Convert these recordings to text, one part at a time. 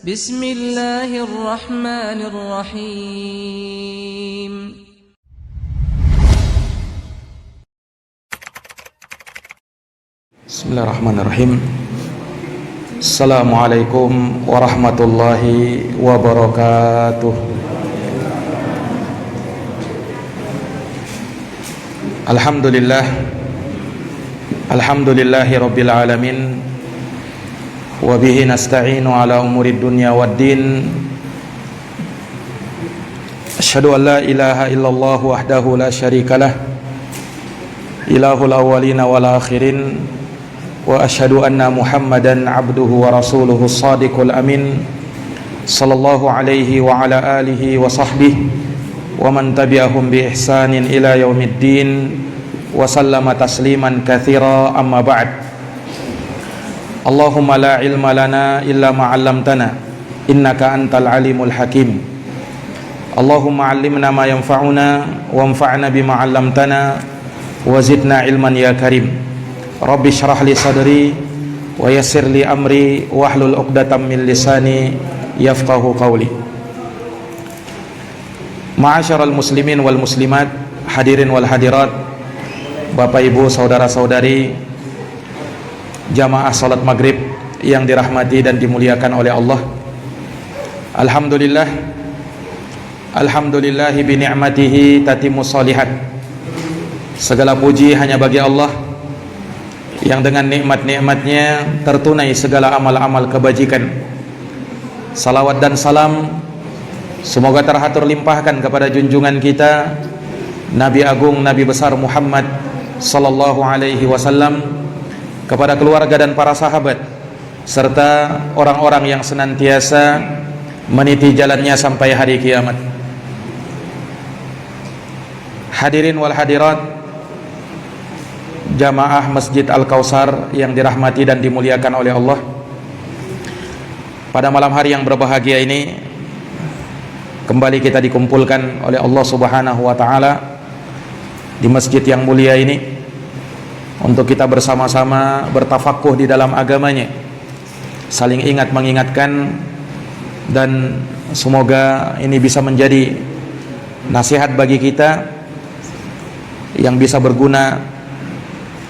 Bismillahirrahmanirrahim. Bismillahirrahmanirrahim. Assalamualaikum warahmatullahi wabarakatuh. Alhamdulillahi rabbil alamin. Wa bihi nasta'inu ala umurid dunya waddin. Asyhadu an la ilaha illallah wahdahu la syarikalah, ilahul awwalina wal akhirin. Wa asyhadu anna Muhammadan abduhu wa rasuluhu shadiqul amin. Sallallahu alaihi wa ala alihi wa sahbihi wa man tabi'ahum bi ihsanin ila yaumiddin. Wa sallama tasliman katsira, amma ba'd. Allahumma la ilma lana illa ma 'allamtana innaka antal alimul hakim. Allahumma 'allimna ma yanfa'una wanfa'na bima 'allamtana wa zidna ilman ya karim. Rabbi syrah li sadri wa yassir li amri wahlul 'uqdatam min lisani yafqahu qawli. Ma'asyiral muslimin wal muslimat, hadirin wal hadirat, Bapak Ibu, saudara-saudari, jamaah salat maghrib yang dirahmati dan dimuliakan oleh Allah. Alhamdulillahi bi ni'matihi tatimmu shalihat. Segala puji hanya bagi Allah yang dengan nikmat-nikmatnya tertunai segala amal-amal kebajikan. Salawat dan salam semoga terhatur limpahkan kepada junjungan kita Nabi Agung, Nabi besar Muhammad sallallahu alaihi wasallam, kepada keluarga dan para sahabat serta orang-orang yang senantiasa meniti jalannya sampai hari kiamat. Hadirin wal hadirat, jamaah Masjid Al-Kautsar yang dirahmati dan dimuliakan oleh Allah. Pada malam hari yang berbahagia ini kembali kita dikumpulkan oleh Allah Subhanahu wa taala di masjid yang mulia ini untuk kita bersama-sama bertafakuh di dalam agamanya, saling ingat mengingatkan, dan semoga ini bisa menjadi nasihat bagi kita yang bisa berguna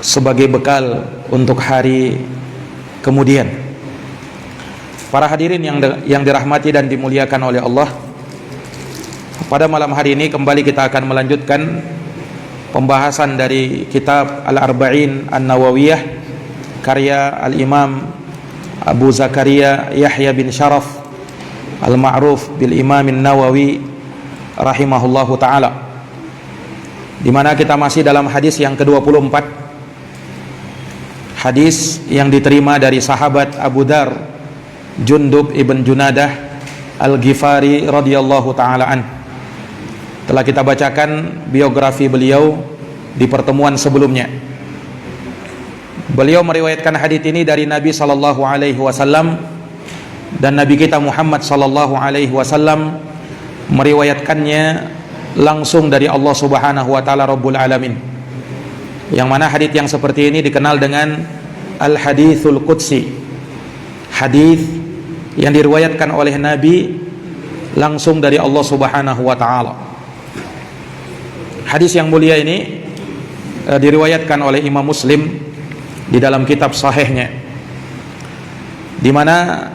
sebagai bekal untuk hari kemudian. Para hadirin yang dirahmati dan dimuliakan oleh Allah, pada malam hari ini kembali kita akan melanjutkan pembahasan dari kitab Al-Arba'in An-Nawawiyah karya Al-Imam Abu Zakaria Yahya bin Sharaf Al-Ma'ruf bil Imam An-Nawawi rahimahullahu ta'ala, di mana kita masih dalam hadis yang ke-24, hadis yang diterima dari sahabat Abu Dar Jundub ibn Junadah Al-Ghifari radhiyallahu ta'ala an. Telah kita bacakan biografi beliau di pertemuan sebelumnya. Beliau meriwayatkan hadis ini dari Nabi sallallahu alaihi wasallam, dan Nabi kita Muhammad sallallahu alaihi wasallam meriwayatkannya langsung dari Allah Subhanahu wa taala Rabbul Alamin. Yang mana hadis yang seperti ini dikenal dengan Al-Haditsul Qudsi, hadis yang diriwayatkan oleh Nabi langsung dari Allah Subhanahu wa taala. Hadis yang mulia ini diriwayatkan oleh Imam Muslim di dalam kitab sahihnya, di mana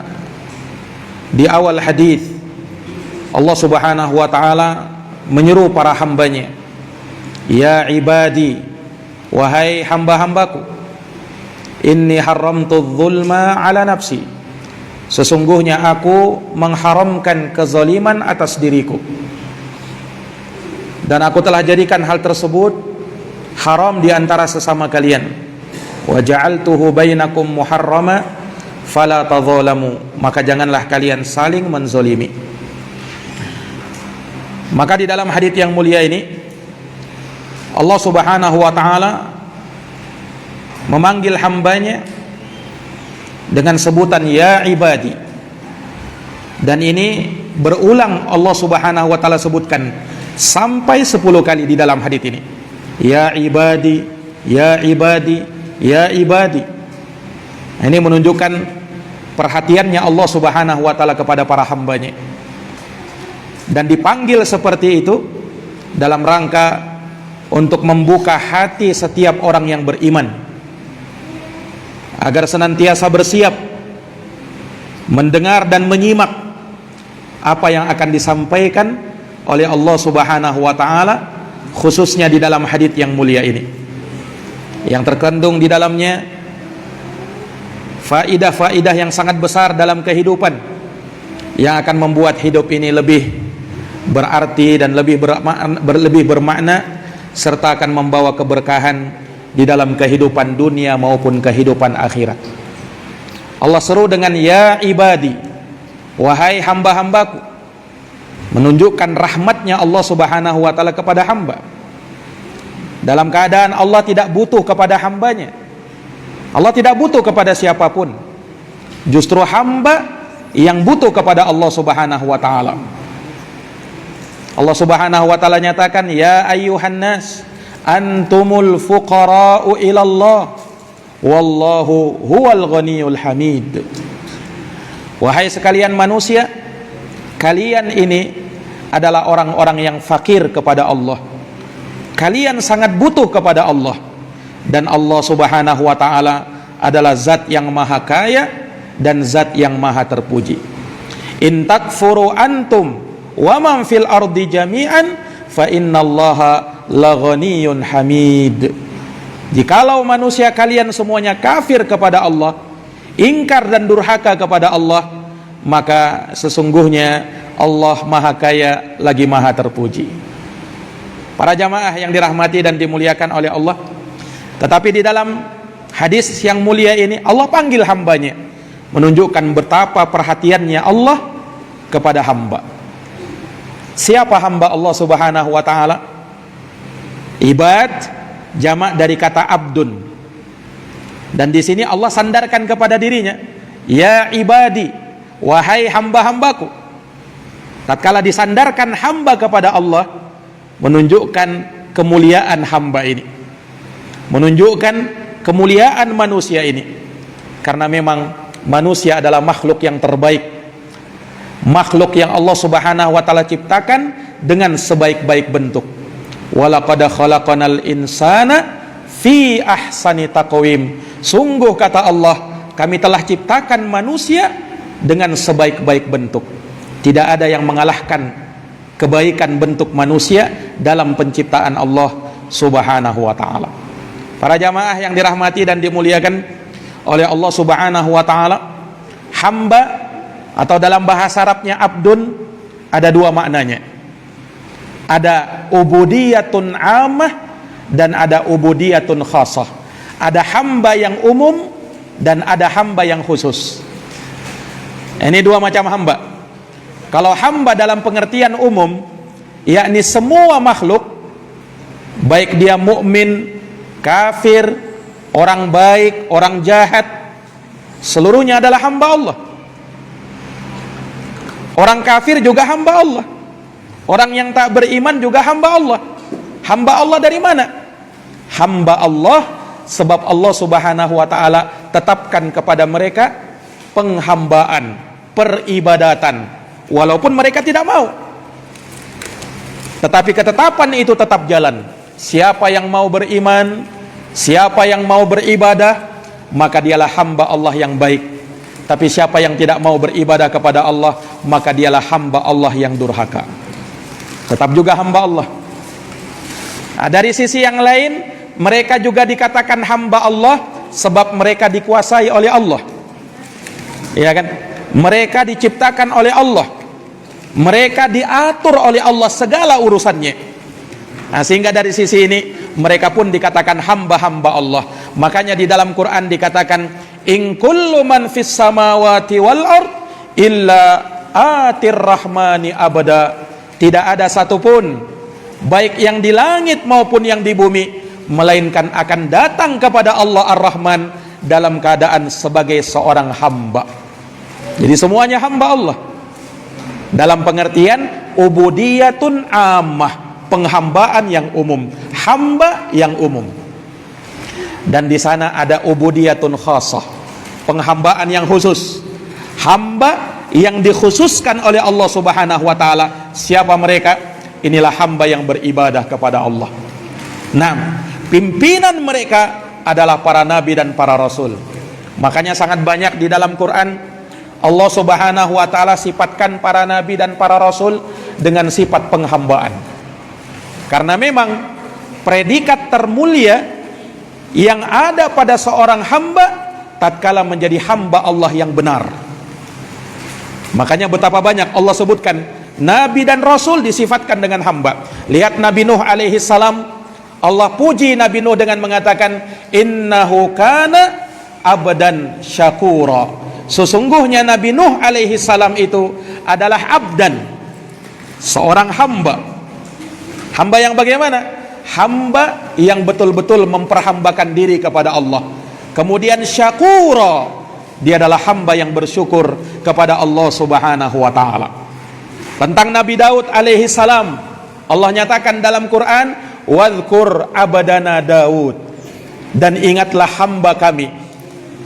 di awal hadis Allah Subhanahu wa taala menyeru para hambanya, ya ibadi, wahai hamba-hambaku, inni haramtu dzulma ala nafsi, sesungguhnya aku mengharamkan kezaliman atas diriku, dan aku telah jadikan hal tersebut haram di antara sesama kalian. Wa ja'altuhu bainakum muharrama fala tadzalamu, maka janganlah kalian saling menzalimi. Maka di dalam hadis yang mulia ini Allah Subhanahu wa taala memanggil hambanya dengan sebutan ya ibadi, dan ini berulang Allah Subhanahu wa taala sebutkan sampai 10 kali di dalam hadis ini. Ya ibadi, ya ibadi, ya ibadi. Ini menunjukkan perhatiannya Allah Subhanahu wa taala kepada para hambanya. Dan dipanggil seperti itu dalam rangka untuk membuka hati setiap orang yang beriman agar senantiasa bersiap mendengar dan menyimak apa yang akan disampaikan oleh Allah Subhanahu wa taala, khususnya di dalam hadits yang mulia ini, yang terkandung di dalamnya faidah-faidah yang sangat besar dalam kehidupan, yang akan membuat hidup ini lebih berarti dan lebih bermakna, serta akan membawa keberkahan di dalam kehidupan dunia maupun kehidupan akhirat. Allah seru dengan ya ibadi, wahai hamba-hambaku, menunjukkan rahmatnya Allah Subhanahu wa taala kepada hamba. Dalam keadaan Allah tidak butuh kepada hambanya, Allah tidak butuh kepada siapapun. Justru hamba yang butuh kepada Allah Subhanahu wa taala. Allah Subhanahu wa taala nyatakan, ya ayyuhan nas antumul fuqara'u ilallah wallahu huwal ghaniyul hamid. Wahai sekalian manusia, kalian ini adalah orang-orang yang fakir kepada Allah. Kalian sangat butuh kepada Allah, dan Allah Subhanahu wa taala adalah zat yang maha kaya dan zat yang maha terpuji. In takfuru antum wa man fil ardi jami'an fa innallaha laghaniyyun hamid. Jikalau manusia kalian semuanya kafir kepada Allah, ingkar dan durhaka kepada Allah, maka sesungguhnya Allah maha kaya lagi maha terpuji. Para jamaah yang dirahmati dan dimuliakan oleh Allah, tetapi di dalam hadis yang mulia ini Allah panggil hambanya, menunjukkan betapa perhatiannya Allah kepada hamba. Siapa hamba Allah Subhanahu wa taala? Ibad, jamak dari kata abdun. Dan di sini Allah sandarkan kepada dirinya, ya ibadi, wahai hamba-hambaku. Tatkala disandarkan hamba kepada Allah, menunjukkan kemuliaan hamba ini, menunjukkan kemuliaan manusia ini. Karena memang manusia adalah makhluk yang terbaik, makhluk yang Allah Subhanahu wa taala ciptakan dengan sebaik-baik bentuk. Walaqad khalaqanal insana fi ahsani taqwim. Sungguh kata Allah, kami telah ciptakan manusia dengan sebaik-baik bentuk. Tidak ada yang mengalahkan kebaikan bentuk manusia dalam penciptaan Allah Subhanahu wa taala. Para jamaah yang dirahmati dan dimuliakan oleh Allah Subhanahu wa taala, hamba atau dalam bahasa Arabnya abdun ada dua maknanya. Ada ubudiyatun ammah dan ada ubudiyatun khassah. Ada hamba yang umum dan ada hamba yang khusus. Ini dua macam hamba. Kalau hamba dalam pengertian umum, yakni semua makhluk, baik dia mukmin, kafir, orang baik, orang jahat, seluruhnya adalah hamba Allah. Orang kafir juga hamba Allah. Orang yang tak beriman juga hamba Allah. Hamba Allah dari mana? Hamba Allah sebab Allah Subhanahu wa taala tetapkan kepada mereka penghambaan, peribadatan, walaupun mereka tidak mau. Tetapi ketetapan itu tetap jalan. Siapa yang mau beriman, siapa yang mau beribadah, maka dialah hamba Allah yang baik. Tapi siapa yang tidak mau beribadah kepada Allah, maka dialah hamba Allah yang durhaka. Tetap juga hamba Allah. Nah, dari sisi yang lain, mereka juga dikatakan hamba Allah sebab mereka dikuasai oleh Allah. Iya kan? Mereka diciptakan oleh Allah. Mereka diatur oleh Allah segala urusannya. Nah, sehingga dari sisi ini mereka pun dikatakan hamba-hamba Allah. Makanya di dalam Quran dikatakan, in kullu man fis samawati wal ard illa atir rahmani abada. Tidak ada satupun, baik yang di langit maupun yang di bumi, melainkan akan datang kepada Allah Ar-Rahman dalam keadaan sebagai seorang hamba. Jadi semuanya hamba Allah dalam pengertian ubudiyatun ammah, penghambaan yang umum, hamba yang umum. Dan di sana ada ubudiyatun khassah, penghambaan yang khusus. hamba yang dikhususkan oleh Allah Subhanahu wa taala. Siapa mereka? Inilah hamba yang beribadah kepada Allah. Nah, pimpinan mereka adalah para nabi dan para rasul. Makanya sangat banyak di dalam Quran Allah Subhanahu wa taala sifatkan para nabi dan para rasul dengan sifat penghambaan. Karena memang predikat termulia yang ada pada seorang hamba tatkala menjadi hamba Allah yang benar. Makanya betapa banyak Allah sebutkan nabi dan rasul disifatkan dengan hamba. Lihat Nabi Nuh alaihi salam, Allah puji Nabi Nuh dengan mengatakan innahu kana abdan syakura. Sesungguhnya Nabi Nuh alaihi salam itu adalah abdan, seorang hamba. Hamba yang bagaimana? Hamba yang betul-betul memperhambakan diri kepada Allah. Kemudian syakura, dia adalah hamba yang bersyukur kepada Allah Subhanahu wa taala. Tentang Nabi Daud alaihi salam, Allah nyatakan dalam Quran, wadhkur abadana Daud, dan ingatlah hamba kami.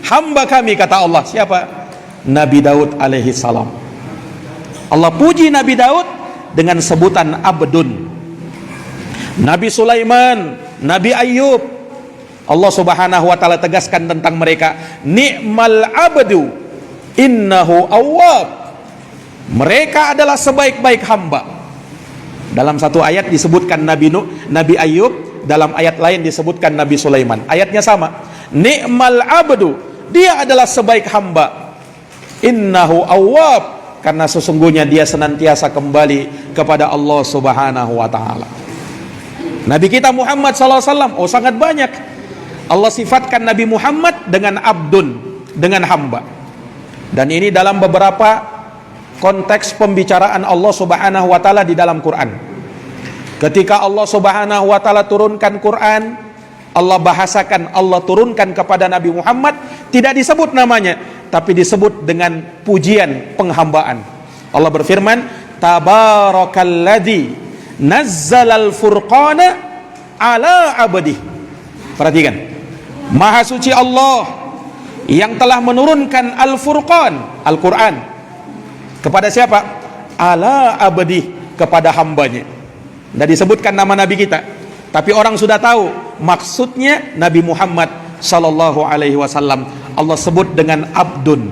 Hamba kami kata Allah, siapa? Nabi Daud alaihi salam. Allah puji Nabi Daud dengan sebutan abdun. Nabi Sulaiman, Nabi Ayub, Allah Subhanahu wa taala tegaskan tentang mereka, ni'mal abdu innahu awwab. Mereka adalah sebaik-baik hamba. Dalam satu ayat disebutkan Nabi Nuh, Nabi Ayub, dalam ayat lain disebutkan Nabi Sulaiman. Ayatnya sama. Ni'mal abdu, dia adalah sebaik hamba. Innahu awwab, karena sesungguhnya dia senantiasa kembali kepada Allah Subhanahu wa taala. Nabi kita Muhammad SAW, oh sangat banyak Allah sifatkan Nabi Muhammad dengan abdun, dengan hamba. Dan ini dalam beberapa konteks pembicaraan Allah Subhanahu wa taala di dalam Quran. Ketika Allah Subhanahu wa taala turunkan Quran, Allah bahasakan, Allah turunkan kepada Nabi Muhammad, tidak disebut namanya, tapi disebut dengan pujian penghambaan. Allah berfirman, tabarakalladzi nazzalal furqana ala abdih. Perhatikan, Maha suci Allah yang telah menurunkan Al-Furqan, Al-Quran, kepada siapa? Ala abdih, kepada hambanya. Tidak disebutkan nama Nabi kita, tapi orang sudah tahu maksudnya Nabi Muhammad sallallahu alaihi wasallam. Allah sebut dengan abdun,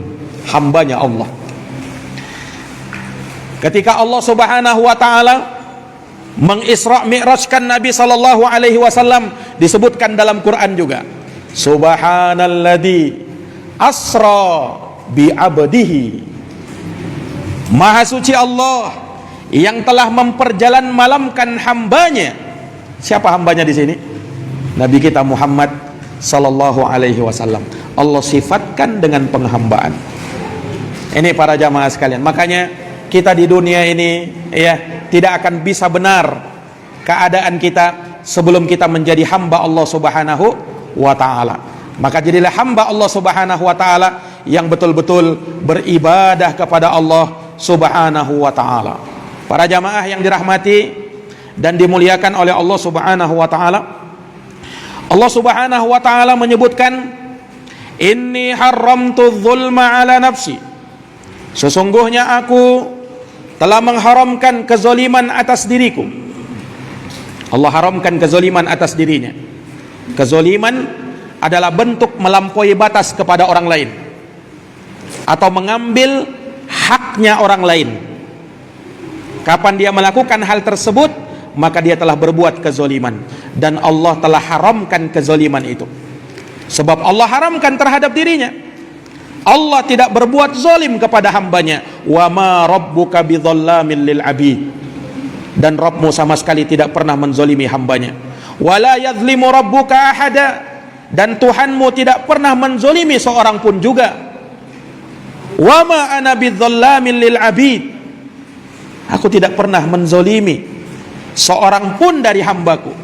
hambanya Allah. Ketika Allah Subhanahu wa taala mengisra mi'rajkan Nabi sallallahu alaihi wasallam, disebutkan dalam Quran juga, subhanalladzi asra bi abdihi. Maha suci Allah yang telah memperjalan malamkan hambanya. Siapa hambanya di sini? Nabi kita Muhammad sallallahu alaihi wasallam. Allah sifatkan dengan penghambaan. Ini para jamaah sekalian, makanya kita di dunia ini ya tidak akan bisa benar keadaan kita sebelum kita menjadi hamba Allah Subhanahu wa taala. Maka jadilah hamba Allah Subhanahu wa taala yang betul-betul beribadah kepada Allah Subhanahu wa taala. Para jamaah yang dirahmati dan dimuliakan oleh Allah Subhanahu wa taala, Allah Subhanahu wa taala menyebutkan, inni haramtu dzulma ala nafsi. Sesungguhnya aku telah mengharamkan kezaliman atas diriku. Allah haramkan kezaliman atas dirinya. Kezaliman adalah bentuk melampaui batas kepada orang lain atau mengambil haknya orang lain. Kapan dia melakukan hal tersebut, maka dia telah berbuat kezaliman, dan Allah telah haramkan kezaliman itu. Sebab Allah haramkan terhadap dirinya. Allah tidak berbuat zalim kepada hambanya. Wa ma rabbuka bidzallamin lil abid. Dan Rabbmu sama sekali tidak pernah menzalimi hambanya. Wala yadzlimu rabbuka ahada. Dan Tuhanmu tidak pernah menzalimi seorang pun juga. Wa ma ana bidzallamin lil abid. Aku tidak pernah menzalimi seorang pun dari hambaku.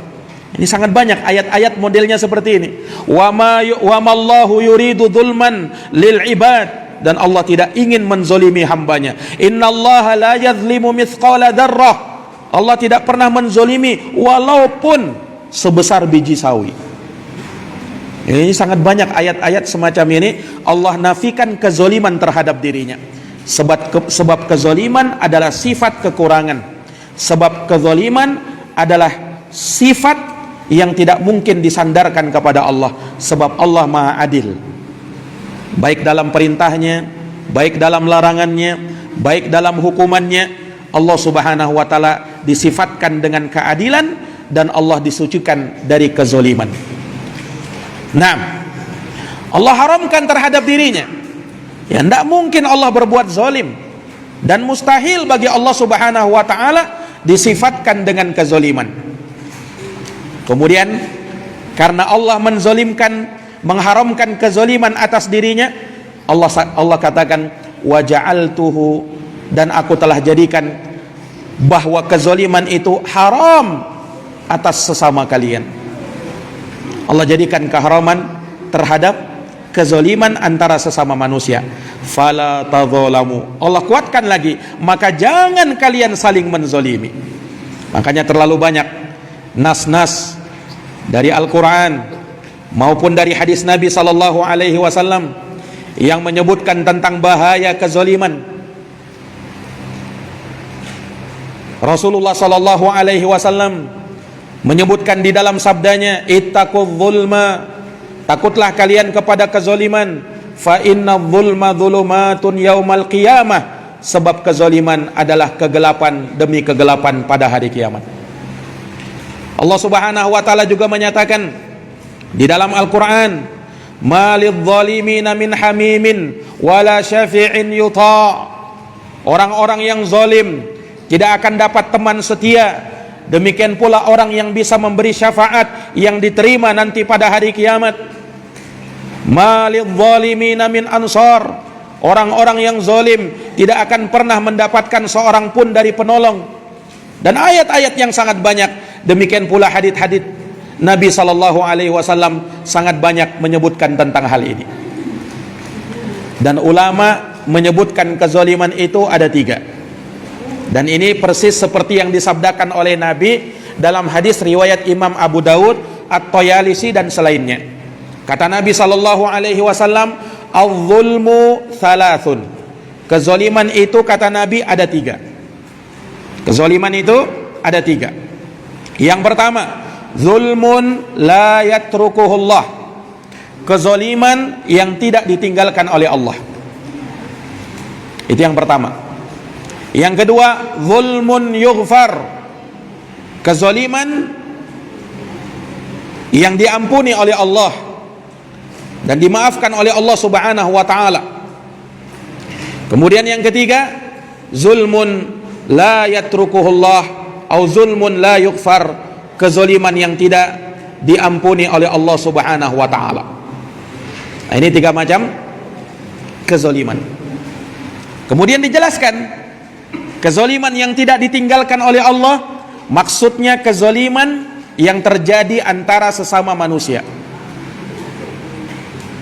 Ini sangat banyak ayat-ayat modelnya seperti ini. Wa mallahu yuridu dzulman lil ibad, dan Allah tidak ingin menzalimi hambanya. Innallaha la yadzlimu mithqala dzarrah. Allah tidak pernah menzalimi walaupun sebesar biji sawi. Ini sangat banyak ayat-ayat semacam ini. Allah nafikan kezoliman terhadap dirinya. Sebab kezoliman adalah sifat kekurangan. Sebab kezoliman adalah sifat yang tidak mungkin disandarkan kepada Allah. Sebab Allah Maha Adil, baik dalam perintahnya, baik dalam larangannya, baik dalam hukumannya. Allah Subhanahu wa ta'ala disifatkan dengan keadilan, dan Allah disucikan dari kezoliman. Nah, Allah haramkan terhadap dirinya. Ya, tidak mungkin Allah berbuat zalim, dan mustahil bagi Allah Subhanahu wa ta'ala disifatkan dengan kezoliman. Kemudian karena Allah menzolimkan, mengharamkan kezoliman atas dirinya, Allah katakan waja'altuhu, dan aku telah jadikan bahwa kezoliman itu haram atas sesama kalian. Allah jadikan keharaman terhadap kezoliman antara sesama manusia. Fala tadzalamu, Allah kuatkan lagi, maka jangan kalian saling menzolimi. Makanya terlalu banyak nas-nas dari Al-Quran maupun dari hadis Nabi sallallahu alaihi wasallam yang menyebutkan tentang bahaya kezoliman. Rasulullah sallallahu alaihi wasallam menyebutkan di dalam sabdanya, ittaqudz zulma, takutlah kalian kepada kezoliman, fa inna zulma dzulumatun yaumal qiyamah, sebab kezoliman adalah kegelapan demi kegelapan pada hari kiamat. Allah Subhanahu wa taala juga menyatakan di dalam Al-Qur'an, malidz zalimina min hamimin wala syafi'in yuta. Orang-orang yang zalim tidak akan dapat teman setia. Demikian pula orang yang bisa memberi syafaat yang diterima nanti pada hari kiamat. Malidz zalimina min ansar. Orang-orang yang zalim tidak akan pernah mendapatkan seorang pun dari penolong. Dan ayat-ayat yang sangat banyak. Demikian pula hadits-hadits Nabi sallallahu alaihi wasallam sangat banyak menyebutkan tentang hal ini. Dan ulama menyebutkan kezaliman itu ada 3. Dan ini persis seperti yang disabdakan oleh Nabi dalam hadis riwayat Imam Abu Daud, At-Tayalisi dan selainnya. Kata Nabi sallallahu alaihi wasallam, "Adz-zulmu thalathun." Kezaliman itu kata Nabi ada 3. Kezaliman itu ada 3. Yang pertama, zulmun la yatrukuhullah. Kezaliman yang tidak ditinggalkan oleh Allah. Itu yang pertama. Yang kedua, zulmun yughfar. Kezaliman yang diampuni oleh Allah dan dimaafkan oleh Allah Subhanahu wa ta'ala. Kemudian yang ketiga, zulmun la yatrukuhullah atau zulmun la yughfar. Kezaliman yang tidak diampuni oleh Allah Subhanahu wa ta'ala. Nah, ini 3 macam kezaliman. Kemudian dijelaskan kezaliman yang tidak ditinggalkan oleh Allah, maksudnya kezaliman yang terjadi antara sesama manusia.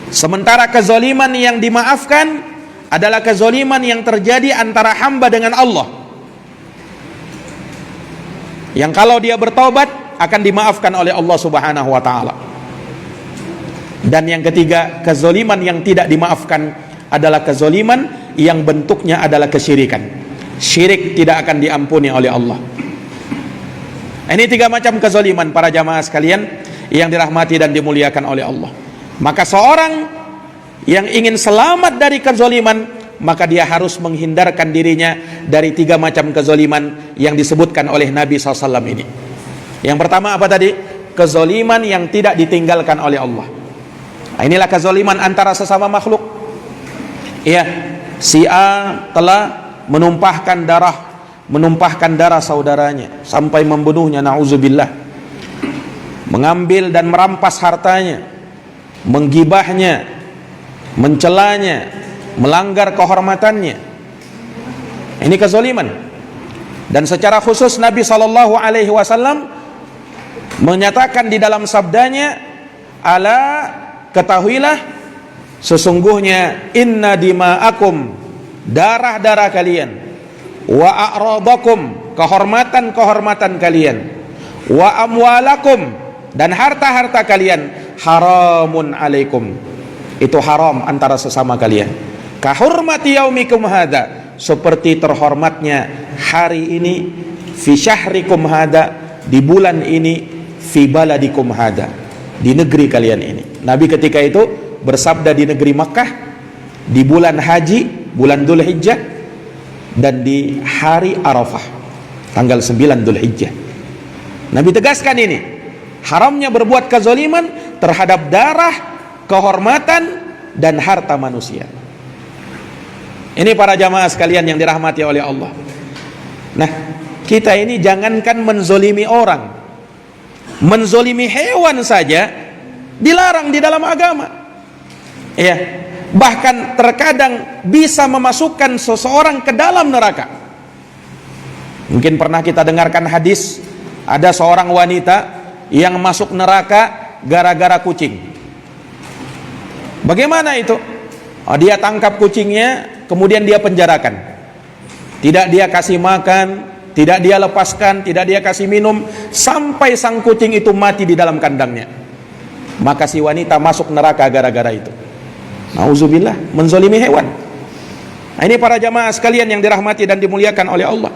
Sementara kezaliman yang dimaafkan adalah kezaliman yang terjadi antara hamba dengan Allah, yang kalau dia bertaubat akan dimaafkan oleh Allah Subhanahu wa ta'ala. Dan yang ketiga, kezaliman yang tidak dimaafkan adalah kezaliman yang bentuknya adalah kesyirikan. Syirik tidak akan diampuni oleh Allah. Ini 3 macam kezaliman para jamaah sekalian yang dirahmati dan dimuliakan oleh Allah. Maka seorang yang ingin selamat dari kezaliman, maka dia harus menghindarkan dirinya dari 3 macam kezaliman yang disebutkan oleh Nabi SAW ini. Yang pertama apa tadi? Kezaliman yang tidak ditinggalkan oleh Allah. Nah, inilah kezaliman antara sesama makhluk. Iya, si A telah menumpahkan darah saudaranya sampai membunuhnya, na'udzubillah, mengambil dan merampas hartanya, menggibahnya, mencelanya, melanggar kehormatannya. Ini kezaliman. Dan secara khusus Nabi sallallahu alaihi wasallam menyatakan di dalam sabdanya, ala, ketahuilah sesungguhnya inna dima'akum, darah-darah kalian, wa a'radakum, kehormatan-kehormatan kalian, wa amwalakum, dan harta-harta kalian, haramun alaikum, itu haram antara sesama kalian. Kahurmati yaumikum hadza, seperti terhormatnya hari ini, fi syahrikum hadza, di bulan ini, fi baladikum hadza, di negeri kalian ini. Nabi ketika itu bersabda di negeri Makkah, di bulan haji, bulan Dzulhijjah, dan di hari Arafah, tanggal 9 Dzulhijjah. Nabi tegaskan ini, haramnya berbuat kezaliman terhadap darah, kehormatan, dan harta manusia. Ini para jamaah sekalian yang dirahmati oleh Allah. Nah, kita ini jangankan menzolimi orang, menzolimi hewan saja dilarang di dalam agama. Ya, bahkan terkadang bisa memasukkan seseorang ke dalam neraka. Mungkin pernah kita dengarkan hadis, ada seorang wanita yang masuk neraka gara-gara kucing. Bagaimana itu? Dia tangkap kucingnya, kemudian dia penjarakan. Tidak dia kasih makan, tidak dia lepaskan, tidak dia kasih minum, sampai sang kucing itu mati di dalam kandangnya. Maka si wanita masuk neraka gara-gara itu. Nauzubillah, menzolimi hewan. Nah, ini para jamaah sekalian yang dirahmati dan dimuliakan oleh Allah.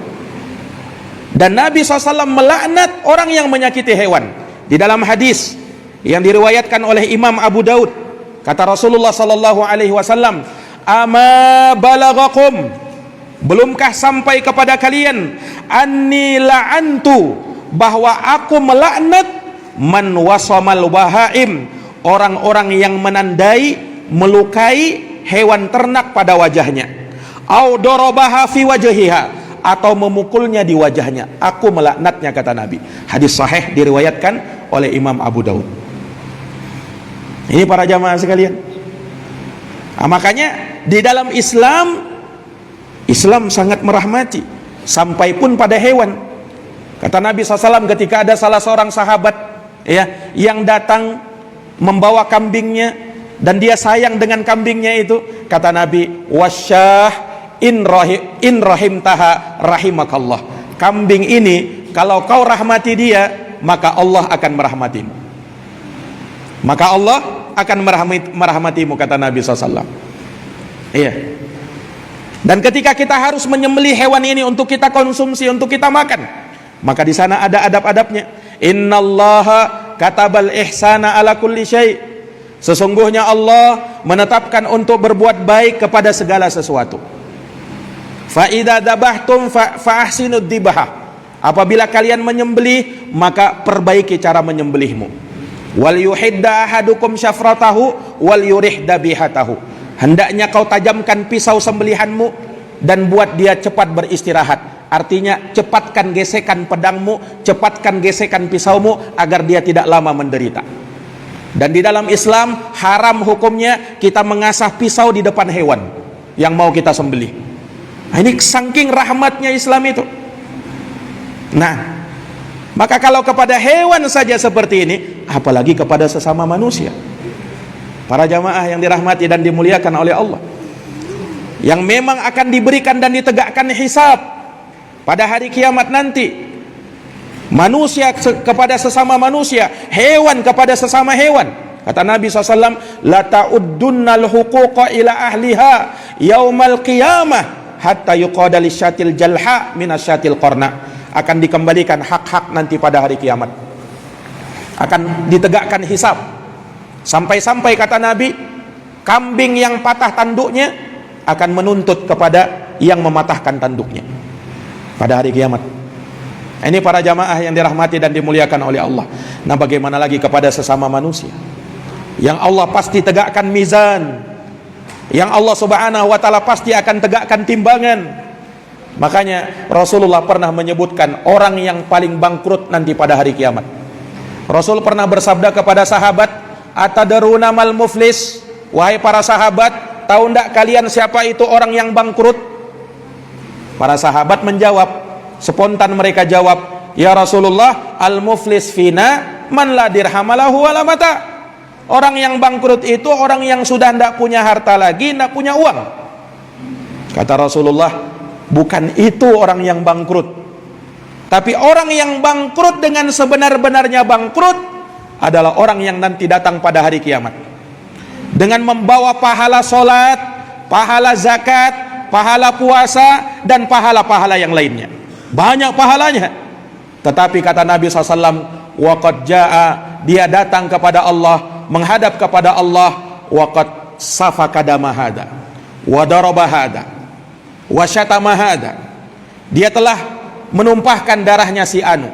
Dan Nabi SAW melaknat orang yang menyakiti hewan. Di dalam hadis yang diriwayatkan oleh Imam Abu Daud, kata Rasulullah SAW, ama balagakum, belumkah sampai kepada kalian, anni la'antu, bahwa aku melaknat man wasamal wahaim, orang-orang yang menandai, melukai hewan ternak pada wajahnya, au darabaha fi wajhiha, atau memukulnya di wajahnya. Aku melaknatnya, kata Nabi. Hadis sahih diriwayatkan oleh Imam Abu Daud. Ini para jamaah sekalian. Nah, makanya di dalam Islam, Islam sangat merahmati, sampai pun pada hewan. Kata Nabi SAW ketika ada salah seorang sahabat ya, yang datang membawa kambingnya, dan dia sayang dengan kambingnya itu, kata Nabi, wasyah in rahim taha rahimakallah, kambing ini kalau kau rahmati dia, maka Allah akan merahmatimu, maka Allah akan merahmatimu, kata Nabi SAW. Iya. Dan ketika kita harus menyembelih hewan ini untuk kita konsumsi, untuk kita makan, maka di sana ada adab-adabnya. Innallaha katabal ihsana ala kulli syai', sesungguhnya Allah menetapkan untuk berbuat baik kepada segala sesuatu. Fa idza dabahtum fa ahsinud dibah, apabila kalian menyembelih, maka perbaiki cara menyembelihmu. Wal yuhidda ahadukum syafratahu wal yurih dabihatahu, hendaknya kau tajamkan pisau sembelihanmu dan buat dia cepat beristirahat. Artinya cepatkan gesekan pedangmu, cepatkan gesekan pisaumu agar dia tidak lama menderita. Dan di dalam Islam haram hukumnya kita mengasah pisau di depan hewan yang mau kita sembelih. Nah, ini saking rahmatnya Islam itu. Nah, maka kalau kepada hewan saja seperti ini, apalagi kepada sesama manusia. Para jamaah yang dirahmati dan dimuliakan oleh Allah, yang memang akan diberikan dan ditegakkan hisab pada hari kiamat nanti. Manusia kepada sesama manusia, hewan kepada sesama hewan. Kata Nabi SAW, la ta'uddunnal huquqa ila ahliha yaumal qiyamah hatta yuqada lisyatil jalha minasyatil qarna. Akan dikembalikan hak-hak nanti pada hari kiamat, akan ditegakkan hisab. Sampai-sampai kata Nabi, kambing yang patah tanduknya akan menuntut kepada yang mematahkan tanduknya pada hari kiamat. Ini para jamaah yang dirahmati dan dimuliakan oleh Allah. Nah, bagaimana lagi kepada sesama manusia yang Allah pasti tegakkan mizan, yang Allah Subhanahu wa ta'ala pasti akan tegakkan timbangan. Makanya Rasulullah pernah menyebutkan orang yang paling bangkrut nanti pada hari kiamat. Rasul pernah bersabda kepada sahabat, atadaruna mal muflis, wahai para sahabat, tahu ndak kalian siapa itu orang yang bangkrut? Para sahabat menjawab, spontan mereka jawab, ya Rasulullah, al muflis fina man la dirhamalahu wala mata. Orang yang bangkrut itu orang yang sudah ndak punya harta lagi, ndak punya uang. Kata Rasulullah, bukan itu orang yang bangkrut, tapi orang yang bangkrut dengan sebenar-benarnya bangkrut adalah orang yang nanti datang pada hari kiamat dengan membawa pahala solat, pahala zakat, pahala puasa, dan pahala-pahala yang lainnya. Banyak pahalanya. Tetapi kata Nabi SAW, waqad jaa, dia datang kepada Allah, menghadap kepada Allah, waqad safaka dama hada wa daraba hada wa syatama hada, dia telah menumpahkan darahnya si anu,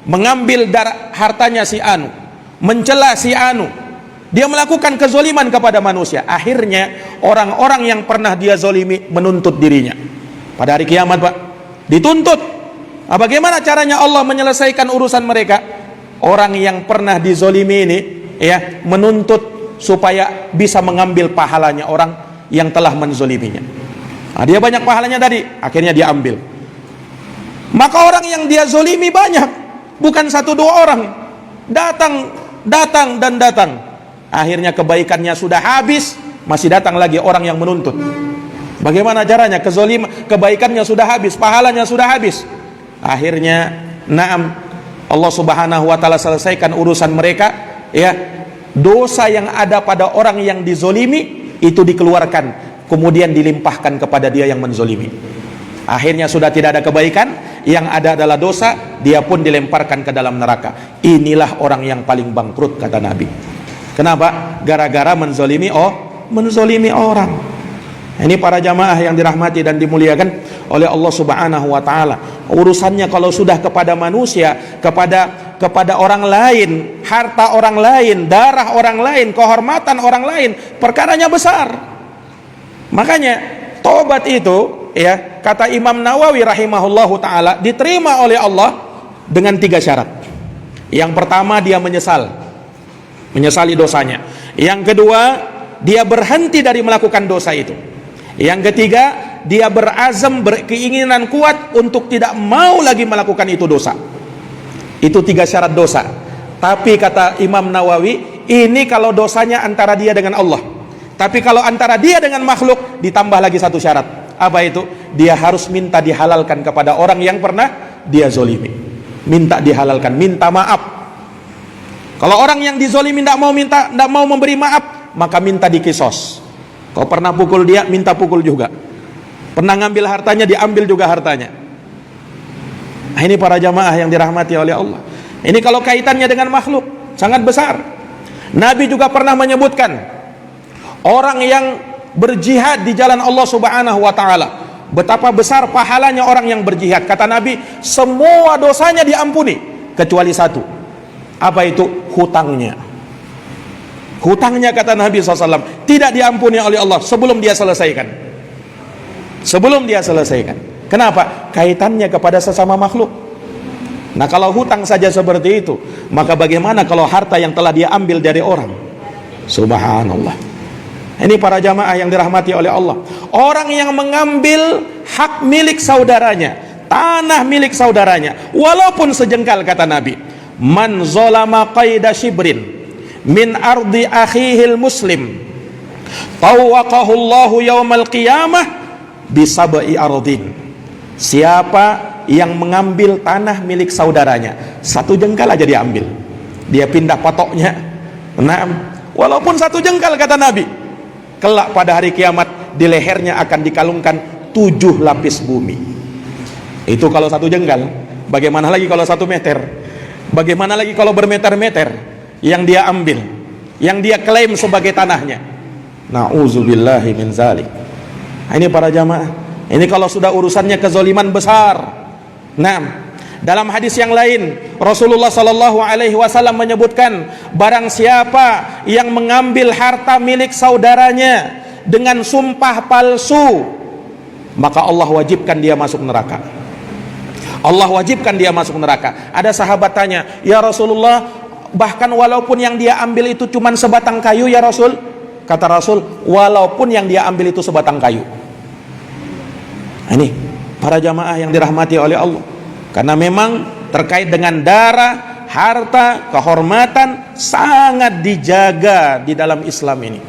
mengambil hartanya si anu, mencela si anu, dia melakukan kezoliman kepada manusia. Akhirnya orang-orang yang pernah dia zolimi menuntut dirinya pada hari kiamat, Pak, dituntut. Bagaimana caranya Allah menyelesaikan urusan mereka? Orang yang pernah dizolimi ini ya menuntut supaya bisa mengambil pahalanya orang yang telah menzoliminya. Dia banyak pahalanya tadi, akhirnya dia ambil. Maka orang yang dia zolimi banyak, bukan satu dua orang, datang dan datang. Akhirnya kebaikannya sudah habis, masih datang lagi orang yang menuntut. Bagaimana caranya? Kebaikannya sudah habis, pahalanya sudah habis. Akhirnya Allah Subhanahu wa taala selesaikan urusan mereka, ya. Dosa yang ada pada orang yang dizolimi itu dikeluarkan, kemudian dilimpahkan kepada dia yang menzolimi. Akhirnya sudah tidak ada kebaikan, yang ada adalah dosa, dia pun dilemparkan ke dalam neraka. Inilah orang yang paling bangkrut, kata Nabi. Kenapa? Gara-gara menzolimi orang. Ini para jamaah yang dirahmati dan dimuliakan oleh Allah Subhanahu wa taala. Urusannya kalau sudah kepada manusia, kepada orang lain, harta orang lain, darah orang lain, kehormatan orang lain, perkaranya besar. Makanya tobat itu, ya, kata Imam Nawawi rahimahullahu taala, diterima oleh Allah dengan 3 syarat. Yang pertama, dia menyesali dosanya. Yang kedua, dia berhenti dari melakukan dosa itu. Yang ketiga, dia berazam, berkeinginan kuat untuk tidak mau lagi melakukan itu dosa. Itu 3 syarat dosa. Tapi kata Imam Nawawi, ini kalau dosanya antara dia dengan Allah. Tapi kalau antara dia dengan makhluk, ditambah lagi 1 syarat. Apa itu? Dia harus minta dihalalkan kepada orang yang pernah dia zolimi. Minta dihalalkan, minta maaf. Kalau orang yang dizolimi tidak mau memberi maaf, maka minta dikisos. Kau pernah pukul dia, minta pukul juga. Pernah ngambil hartanya, diambil juga hartanya. Ini para jamaah yang dirahmati oleh Allah. Ini kalau kaitannya dengan makhluk, sangat besar. Nabi juga pernah menyebutkan, orang yang berjihad di jalan Allah Subhanahu wa taala, betapa besar pahalanya orang yang berjihad. Kata Nabi, semua dosanya diampuni kecuali 1. Apa itu? Hutangnya. Hutangnya, kata Nabi SAW, tidak diampuni oleh Allah sebelum dia selesaikan. Kenapa? Kaitannya kepada sesama makhluk. Nah, kalau hutang saja seperti itu, maka bagaimana kalau harta yang telah dia ambil dari orang? Subhanallah. Ini para jamaah yang dirahmati oleh Allah. Orang yang mengambil hak milik saudaranya, tanah milik saudaranya, walaupun sejengkal, kata Nabi, man zolama qaida shibrin min ardi akhihil muslim tawaqahu Allahu yaumal qiyamah bisab'i ardin. Siapa yang mengambil tanah milik saudaranya, 1 jengkal aja diambil, dia pindah patoknya, walaupun 1 jengkal, kata Nabi, kelak pada hari kiamat di lehernya akan dikalungkan 7 lapis bumi. Itu kalau 1 jengkal. Bagaimana lagi kalau 1 meter? Bagaimana lagi kalau bermeter-meter yang dia ambil, yang dia klaim sebagai tanahnya? Na'udzubillahi min zalik. Ini para jamaah, ini kalau sudah urusannya kezoliman besar. Nah, dalam hadis yang lain Rasulullah sallallahu alaihi wasallam menyebutkan, barang siapa yang mengambil harta milik saudaranya dengan sumpah palsu, maka Allah wajibkan dia masuk neraka. Allah wajibkan dia masuk neraka. Ada sahabat tanya, ya Rasulullah, bahkan walaupun yang dia ambil itu cuma sebatang kayu, ya Rasul? Kata Rasul, walaupun yang dia ambil itu sebatang kayu. Ini para jamaah yang dirahmati oleh Allah. Karena memang terkait dengan darah, harta, kehormatan sangat dijaga di dalam Islam ini.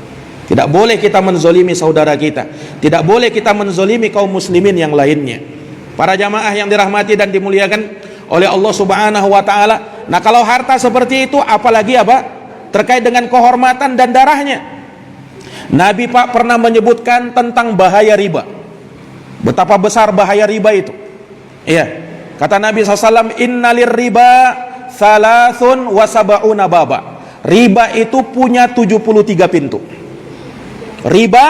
Tidak boleh kita menzolimi saudara kita, tidak boleh kita menzolimi kaum muslimin yang lainnya. Para jamaah yang dirahmati dan dimuliakan oleh Allah Subhanahu wa taala, Nah, kalau harta seperti itu apalagi apa? Terkait dengan kehormatan dan darahnya. Nabi Pak pernah menyebutkan tentang bahaya riba. Betapa besar bahaya riba itu. Iya. Kata Nabi SAW, innalir riba thalathun wa sab'una baba. Riba itu punya 73 pintu. Riba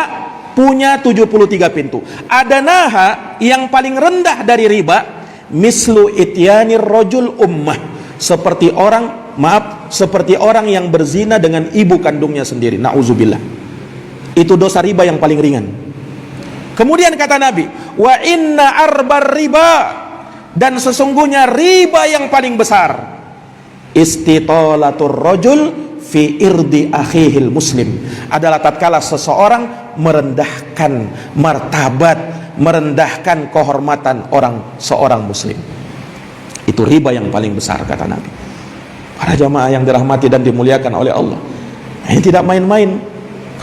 punya 73 pintu. Adanaha, yang paling rendah dari riba, mislu ityanir rajul ummah, seperti orang yang berzina dengan ibu kandungnya sendiri. Nauzubillah. Itu dosa riba yang paling ringan. Kemudian kata Nabi, wa inna arbar riba, dan sesungguhnya riba yang paling besar, istitolatur rajul fi irdi akhihil muslim, adalah tatkala seseorang merendahkan martabat, merendahkan kehormatan seorang muslim. Itu riba yang paling besar, kata Nabi. Para jamaah yang dirahmati dan dimuliakan oleh Allah, ini tidak main-main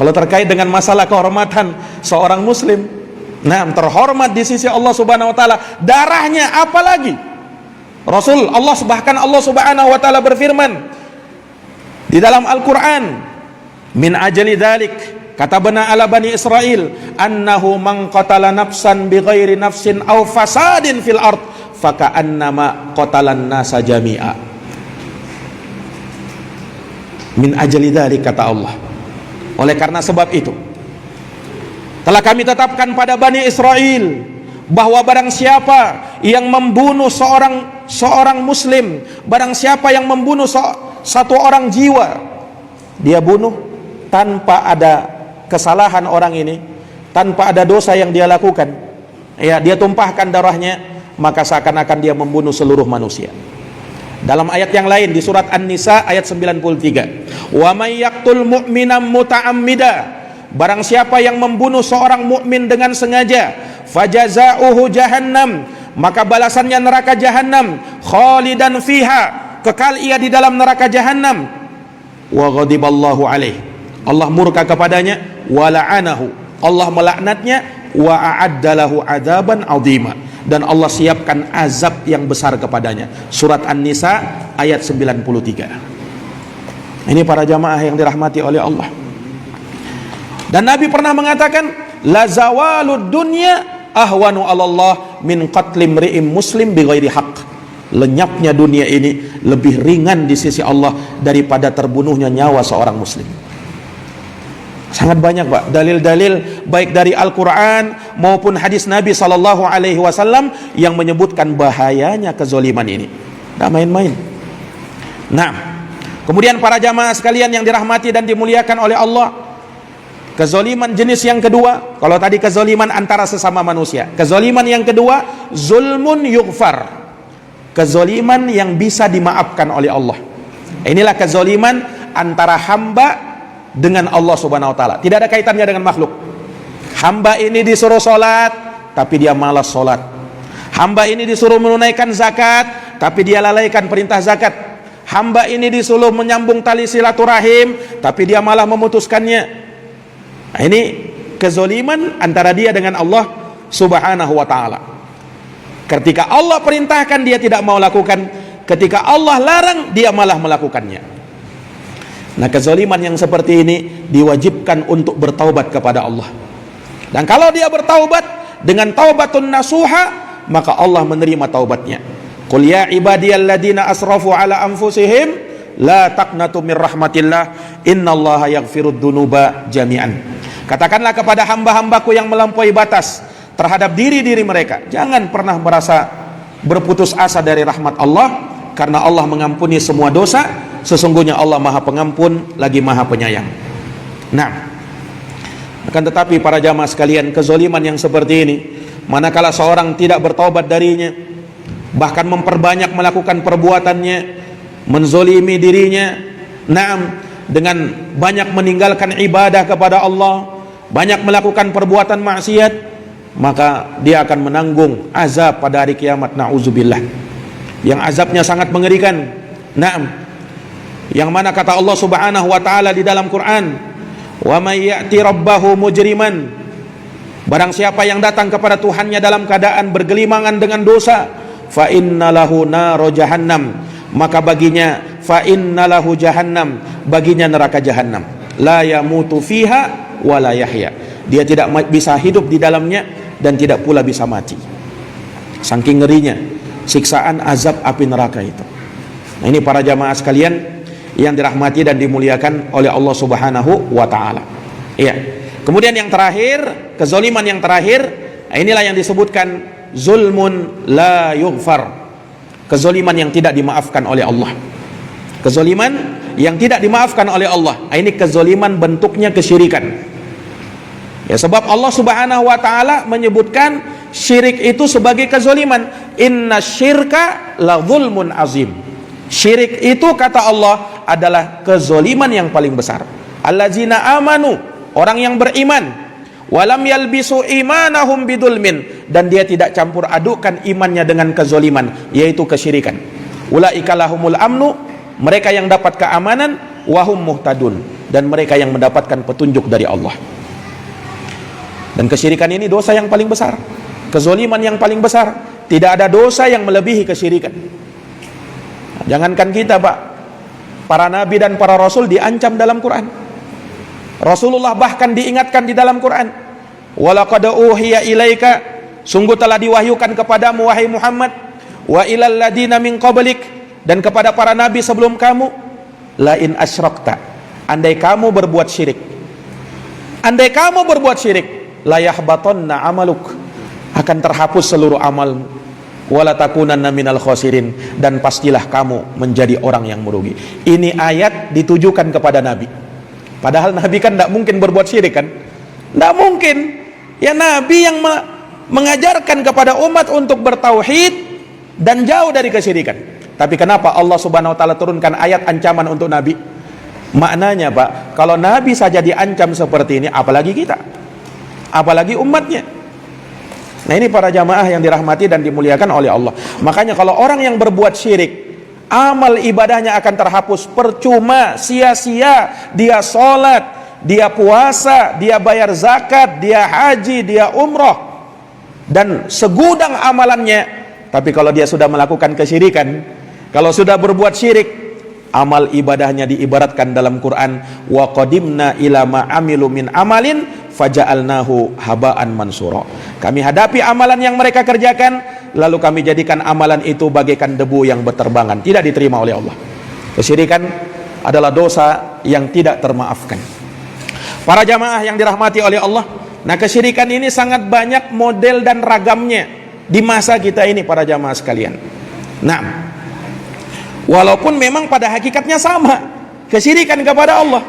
kalau terkait dengan masalah kehormatan seorang muslim. Nah, terhormat di sisi Allah Subhanahu wa taala, darahnya apalagi. Allah Subhanahu wa taala berfirman di dalam Al-Qur'an, min ajli dzalik katabna ala bani Israil annahu man qatala nafsan bighairi nafsin aw fasadin fil ard faka'annama qatalan nasa jami'a. Min ajli dzalik, kata Allah, oleh karena sebab itu telah kami tetapkan pada Bani Israel bahwa barang siapa yang membunuh seorang muslim, barang siapa yang membunuh satu orang jiwa, dia bunuh tanpa ada kesalahan orang ini, tanpa ada dosa yang dia lakukan, ya, dia tumpahkan darahnya, maka seakan-akan dia membunuh seluruh manusia. Dalam ayat yang lain di surat An-Nisa ayat 93, wa may yaqtul mu'mina muta'ammida, barang siapa yang membunuh seorang mukmin dengan sengaja, fajazauhu jahannam, maka balasannya neraka jahannam, khalidan fiha, kekal ia di dalam neraka jahannam, wa ghadiballahu alaih, Allah murka kepadanya, wa la'anahu, Allah melaknatnya, wa a'addalahu adzaban 'azima, dan Allah siapkan azab yang besar kepadanya. Surat An-Nisa ayat 93. Ini para jamaah yang dirahmati oleh Allah. Dan Nabi pernah mengatakan, la zawalud dunya ahwanu 'alallah min qatli imri'in muslim bighairi haqq. Lenyapnya dunia ini lebih ringan di sisi Allah daripada terbunuhnya nyawa seorang muslim. Sangat banyak, Pak, dalil-dalil baik dari Al-Qur'an maupun hadis Nabi sallallahu alaihi wasallam yang menyebutkan bahayanya kezaliman ini. Tidak main-main. Nah, kemudian para jamaah sekalian yang dirahmati dan dimuliakan oleh Allah, kezaliman jenis yang kedua, kalau tadi kezaliman antara sesama manusia, kezaliman yang kedua, zulmun yughfar, kezaliman yang bisa dimaafkan oleh Allah. Inilah kezaliman antara hamba dengan Allah Subhanahu wa taala, tidak ada kaitannya dengan makhluk. Hamba ini disuruh sholat tapi dia malas sholat, hamba ini disuruh menunaikan zakat tapi dia lalaikan perintah zakat, hamba ini disuruh menyambung tali silaturahim tapi dia malah memutuskannya. Nah, ini kezaliman antara dia dengan Allah Subhanahu wa ta'ala. Ketika Allah perintahkan dia tidak mau lakukan, ketika Allah larang dia malah melakukannya. Nah, kezaliman yang seperti ini diwajibkan untuk bertaubat kepada Allah. Dan kalau dia bertaubat dengan taubatun nasuha, maka Allah menerima taubatnya. Qul ya ibadiyalladzina asrafu ala anfusihim la taqnatu min rahmatillah innallaha yaghfirud dzunuba jami'an. Katakanlah kepada hamba-hambaku yang melampaui batas terhadap diri-diri mereka, jangan pernah merasa berputus asa dari rahmat Allah, karena Allah mengampuni semua dosa, sesungguhnya Allah Maha Pengampun lagi Maha Penyayang. Nah, akan tetapi para jamaah sekalian, kezaliman yang seperti ini, manakala seorang tidak bertaubat darinya, bahkan memperbanyak melakukan perbuatannya, menzolimi dirinya, dengan banyak meninggalkan ibadah kepada Allah, banyak melakukan perbuatan maksiat, maka dia akan menanggung azab pada hari kiamat, na'udzubillah, yang azabnya sangat mengerikan. Yang mana kata Allah Subhanahu wa taala di dalam Quran, wa may ya'ti rabbahu mujriman, barang siapa yang datang kepada Tuhannya dalam keadaan bergelimangan dengan dosa, fa innalahu nar jahannam, maka baginya fa innalahu jahannam, baginya neraka jahannam, la yamutu fiha wa la yahya, dia tidak bisa hidup di dalamnya dan tidak pula bisa mati. Saking ngerinya siksaan azab api neraka itu. Nah, ini para jamaah sekalian yang dirahmati dan dimuliakan oleh Allah Subhanahu wa taala. Iya. Kemudian yang terakhir, kezaliman yang terakhir, nah inilah yang disebutkan zulmun la yughfar. Kezaliman yang tidak dimaafkan oleh Allah. Kezaliman yang tidak dimaafkan oleh Allah. Nah, ini kezaliman bentuknya kesyirikan. Ya, sebab Allah Subhanahu wa taala menyebutkan syirik itu sebagai kezaliman. Inna syirka la zulmun azim. Syirik itu kata Allah adalah kezaliman yang paling besar. Allazina amanu, orang yang beriman, walam yalbisu imanahum bidulmin, dan dia tidak campur adukkan imannya dengan kezaliman, yaitu kesyirikan. Ulaika lahumul amnu, mereka yang dapat keamanan, wahum muhtadun, dan mereka yang mendapatkan petunjuk dari Allah. Dan kesyirikan ini dosa yang paling besar, kezaliman yang paling besar. Tidak ada dosa yang melebihi kesyirikan. Nah, jangankan kita, Pak, para nabi dan para rasul diancam dalam Quran. Rasulullah bahkan diingatkan di dalam Quran, walaqad uhiya ilaika, sungguh telah diwahyukan kepadamu wahai Muhammad, wa ilal ladina min qablik, dan kepada para nabi sebelum kamu, la in asyrakta, andai kamu berbuat syirik, andai kamu berbuat syirik, la yahbatanna amaluk, akan terhapus seluruh amalmu, wala takunanna minal khasirin, dan pastilah kamu menjadi orang yang merugi. Ini ayat ditujukan kepada nabi. Padahal nabi kan tidak mungkin berbuat syirik kan? Tidak mungkin. Ya, nabi yang mengajarkan kepada umat untuk bertauhid dan jauh dari kesyirikan. Tapi kenapa Allah Subhanahu wa taala turunkan ayat ancaman untuk nabi? Maknanya, Pak, kalau nabi saja diancam seperti ini, apalagi kita, apalagi umatnya. Nah, ini para jamaah yang dirahmati dan dimuliakan oleh Allah. Makanya kalau orang yang berbuat syirik, amal ibadahnya akan terhapus, percuma, sia-sia. Dia sholat, dia puasa, dia bayar zakat, dia haji, dia umroh, dan segudang amalannya. Tapi kalau dia sudah melakukan kesyirikan, kalau sudah berbuat syirik, amal ibadahnya diibaratkan dalam Quran, wa qadimna ila ma amilu min amalin faja'alnahu haba'an mansura. Kami hadapi amalan yang mereka kerjakan, lalu kami jadikan amalan itu bagaikan debu yang berterbangan, tidak diterima oleh Allah. Kesyirikan adalah dosa yang tidak termaafkan. Para jamaah yang dirahmati oleh Allah, nah kesyirikan ini sangat banyak model dan ragamnya di masa kita ini, para jamaah sekalian. Nah, walaupun memang pada hakikatnya sama, kesyirikan kepada Allah,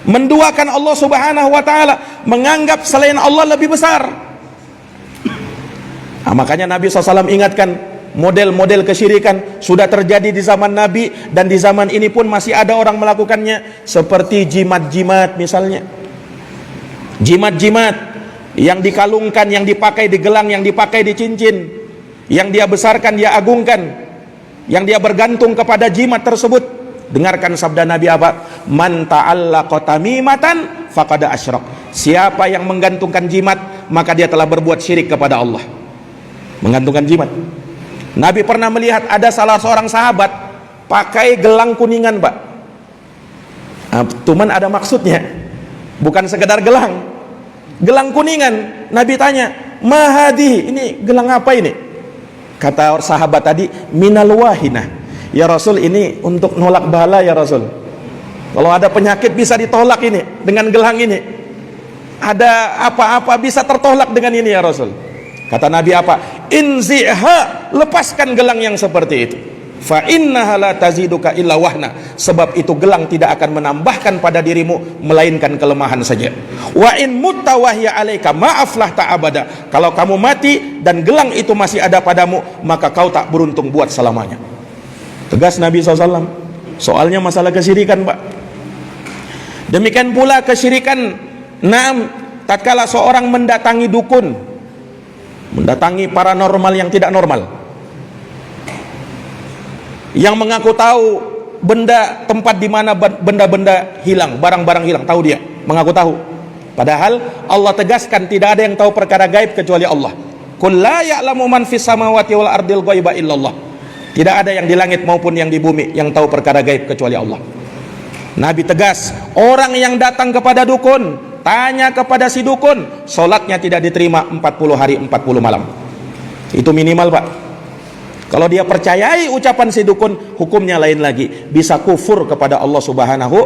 menduakan Allah Subhanahu wa taala, menganggap selain Allah lebih besar. Nah, makanya Nabi SAW ingatkan, model-model kesyirikan sudah terjadi di zaman Nabi, dan di zaman ini pun masih ada orang melakukannya, seperti jimat-jimat misalnya. Jimat-jimat yang dikalungkan, yang dipakai di gelang, yang dipakai di cincin, yang dia besarkan, dia agungkan, yang dia bergantung kepada jimat tersebut. Dengarkan sabda Nabi apa? Man ta'allaqa tamimatan faqad asyrak. Siapa yang menggantungkan jimat, maka dia telah berbuat syirik kepada Allah. Menggantungkan jimat. Nabi pernah melihat ada salah seorang sahabat pakai gelang kuningan, Pak. Nah, cuman ada maksudnya, bukan sekedar gelang. Gelang kuningan. Nabi tanya, mahadi, ini gelang apa ini? Kata sahabat tadi, minal wahinah. Ya Rasul, ini untuk nolak bala ya Rasul. Kalau ada penyakit bisa ditolak ini dengan gelang ini. Ada apa-apa bisa tertolak dengan ini ya Rasul. Kata Nabi apa? Inzi'ha, lepaskan gelang yang seperti itu. Fa innaha la taziduka illa wahna, sebab itu gelang tidak akan menambahkan pada dirimu melainkan kelemahan saja. Wa in mutta wahya alaika ma'aflah ta'abada, kalau kamu mati dan gelang itu masih ada padamu, maka kau tak beruntung buat selamanya. Tegas Nabi SAW. Soalnya masalah kesyirikan, Pak. Demikian pula kesyirikan, naam, tatkala seorang mendatangi dukun, mendatangi paranormal yang tidak normal, yang mengaku tahu benda, tempat di mana benda-benda hilang, barang-barang hilang, tahu dia, mengaku tahu. Padahal Allah tegaskan tidak ada yang tahu perkara gaib kecuali Allah. Qul la ya'lamu man fis samawati wal ardil ghaiba illallah. Tidak ada yang di langit maupun yang di bumi yang tahu perkara gaib kecuali Allah. Nabi tegas, orang yang datang kepada dukun, tanya kepada si dukun, sholatnya tidak diterima 40 hari 40 malam. Itu minimal, Pak. Kalau dia percayai ucapan si dukun, hukumnya lain lagi, bisa kufur kepada Allah Subhanahu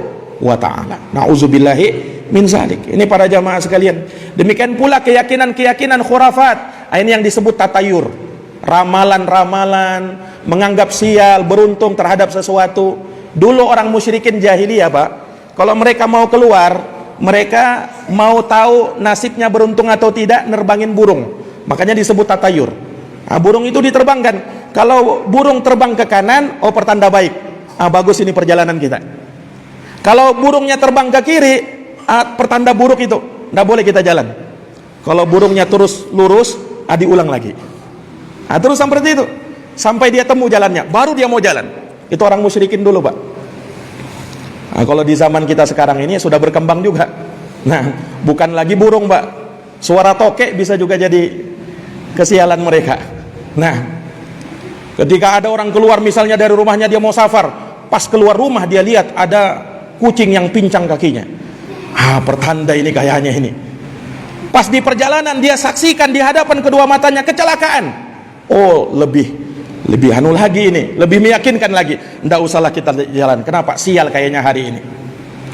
wa ta'ala. Na'udzubillahi min zalik. Ini para jamaah sekalian. Demikian pula keyakinan-keyakinan khurafat, ini yang disebut tatayur, ramalan-ramalan, menganggap sial, beruntung terhadap sesuatu. Dulu orang musyrikin jahiliyah, Pak, kalau mereka mau keluar, mereka mau tahu nasibnya beruntung atau tidak, nerbangin burung. Makanya disebut tatayur. Nah, burung itu diterbangkan. Kalau burung terbang ke kanan, oh pertanda baik. Bagus ini perjalanan kita. Kalau burungnya terbang ke kiri, pertanda buruk itu. Nggak boleh kita jalan. Kalau burungnya terus lurus, diulang lagi. Terus seperti itu. Sampai dia temu jalannya, baru dia mau jalan. Itu orang musyrikin dulu, Pak. Kalau di zaman kita sekarang ini sudah berkembang juga. Nah, bukan lagi burung, Pak. Suara tokek bisa juga jadi kesialan mereka. Nah, ketika ada orang keluar misalnya dari rumahnya, dia mau safar, pas keluar rumah dia lihat ada kucing yang pincang kakinya. Pertanda ini kayaknya ini. Pas di perjalanan dia saksikan di hadapan kedua matanya kecelakaan. Oh, lebih anu lagi ini, lebih meyakinkan lagi. Nggak usahlah kita jalan. Kenapa? Sial kayaknya hari ini.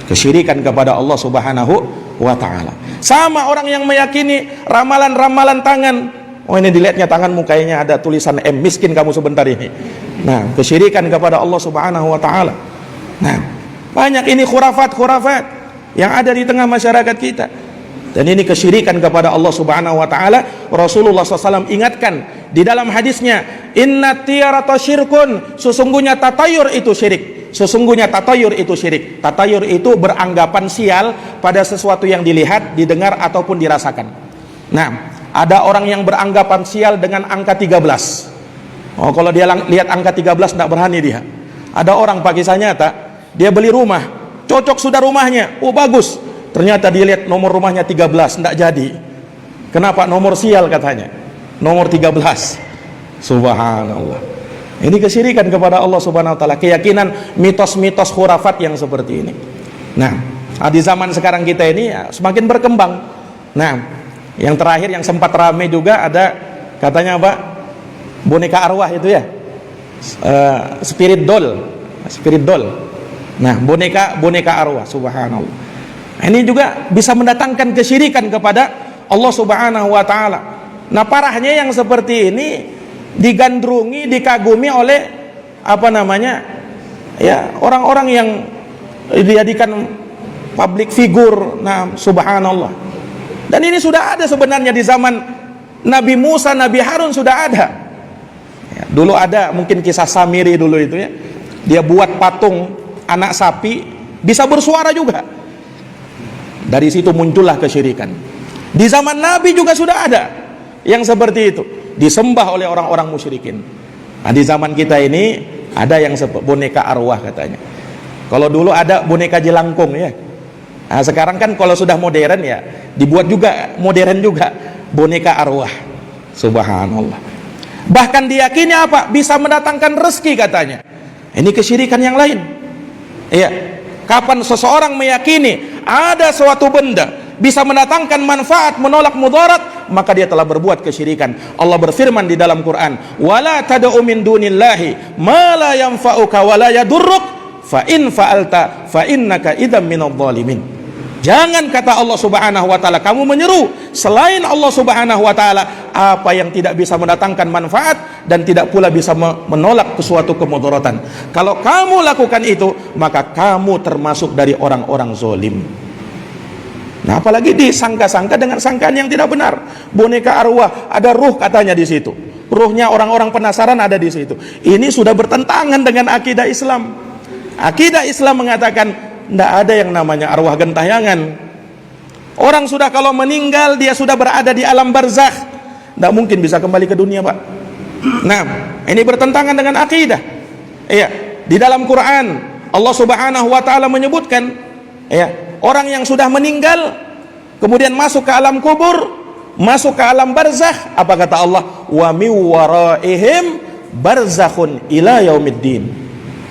Kesyirikan kepada Allah Subhanahu wa ta'ala. Sama orang yang meyakini ramalan-ramalan tangan. Oh, ini dilihatnya tanganmu kayaknya ada tulisan M, miskin kamu sebentar ini. Nah, kesyirikan kepada Allah Subhanahu wa ta'ala. Nah, banyak ini khurafat-khurafat yang ada di tengah masyarakat kita. Dan ini kesyirikan kepada Allah Subhanahu wa ta'ala. Rasulullah SAW ingatkan di dalam hadisnya, inna tiyarata syirkun, sesungguhnya tatayur itu syirik. Sesungguhnya tatayur itu syirik. Tatayur itu beranggapan sial pada sesuatu yang dilihat, didengar ataupun dirasakan. Nah, ada orang yang beranggapan sial dengan angka 13. Oh, kalau dia lihat angka 13 tidak berani dia. Ada orang, Pak, kisah nyata, dia beli rumah, cocok sudah rumahnya, oh bagus. Ternyata dia lihat nomor rumahnya 13, tidak jadi. Kenapa? Nomor sial katanya, nomor 13. Subhanallah. Ini kesyirikan kepada Allah Subhanahu wa ta'ala. Keyakinan mitos-mitos khurafat yang seperti ini. Nah, di zaman sekarang kita ini semakin berkembang. Nah, yang terakhir yang sempat ramai juga ada katanya apa? Boneka arwah itu ya. Spirit doll. Nah, boneka arwah, subhanallah. Ini juga bisa mendatangkan kesyirikan kepada Allah Subhanahu wa ta'ala. Nah, parahnya yang seperti ini digandrungi, dikagumi oleh orang-orang yang dijadikan public figure. Nah, subhanallah. Dan ini sudah ada sebenarnya di zaman Nabi Musa, Nabi Harun sudah ada. Dulu ada mungkin kisah Samiri dulu itu ya. Dia buat patung anak sapi bisa bersuara juga. Dari situ muncullah kesyirikan. Di zaman Nabi juga sudah ada yang seperti itu, disembah oleh orang-orang musyrikin. Nah, di zaman kita ini ada yang boneka arwah katanya. Kalau dulu ada boneka jelangkung ya. Nah, sekarang kan kalau sudah modern ya, dibuat juga modern juga boneka arwah. Subhanallah. Bahkan diyakini apa? Bisa mendatangkan rezeki katanya. Ini kesyirikan yang lain. Iya. Kapan seseorang meyakini ada suatu benda bisa mendatangkan manfaat, menolak mudarat, maka dia telah berbuat kesyirikan. Allah berfirman di dalam Quran, "Wala tad'u min dunillahi ma la yanfa'uka wa la yadurruk, fa in fa'alta fa innaka idzam minadh dhalimin." Jangan, kata Allah Subhanahu wa ta'ala, kamu menyeru selain Allah Subhanahu wa ta'ala apa yang tidak bisa mendatangkan manfaat dan tidak pula bisa menolak sesuatu kemudaratan. Kalau kamu lakukan itu, maka kamu termasuk dari orang-orang zalim. Nah, apalagi disangka-sangka dengan sangkaan yang tidak benar. Boneka arwah, ada ruh katanya di situ. Ruhnya orang-orang penasaran ada di situ. Ini sudah bertentangan dengan akidah Islam. Akidah Islam mengatakan tidak ada yang namanya arwah gentayangan. Orang sudah kalau meninggal, dia sudah berada di alam barzakh, tidak mungkin bisa kembali ke dunia, Pak. Nah, ini bertentangan dengan akidah. Iya, di dalam Quran Allah Subhanahu wa ta'ala menyebutkan, ya, orang yang sudah meninggal kemudian masuk ke alam kubur, masuk ke alam barzakh, apa kata Allah? Wa min waraihim barzakhun ila yaumiddin,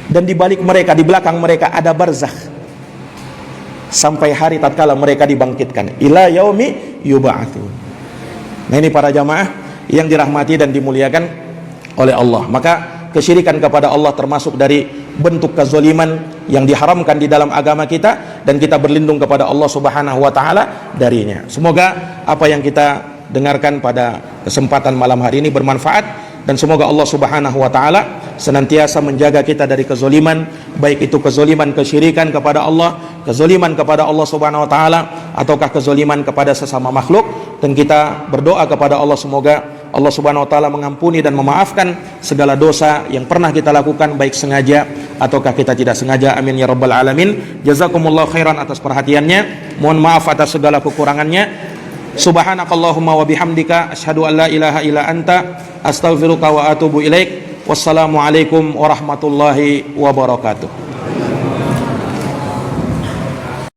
dan di balik mereka, di belakang mereka ada barzakh sampai hari tatkala mereka dibangkitkan, ila yaumi yub'atsun. Nah, ini para jamaah yang dirahmati dan dimuliakan oleh Allah. Maka kesyirikan kepada Allah termasuk dari bentuk kezaliman yang diharamkan di dalam agama kita, dan kita berlindung kepada Allah Subhanahu wa taala darinya. Semoga apa yang kita dengarkan pada kesempatan malam hari ini bermanfaat, dan semoga Allah Subhanahu wa taala senantiasa menjaga kita dari kezaliman, baik itu kezaliman kesyirikan kepada Allah, kezaliman kepada Allah Subhanahu wa taala, ataukah kezaliman kepada sesama makhluk. Dan kita berdoa kepada Allah semoga Allah Subhanahu wa taala mengampuni dan memaafkan segala dosa yang pernah kita lakukan, baik sengaja ataukah kita tidak sengaja. Amin ya rabbal alamin. Jazakumullah khairan atas perhatiannya. Mohon maaf atas segala kekurangannya. Subhanakallahumma wa bihamdika asyhadu an la ilaha illa anta astaghfiruka wa atubu ilaik. Wassalamualaikum warahmatullahi wabarakatuh.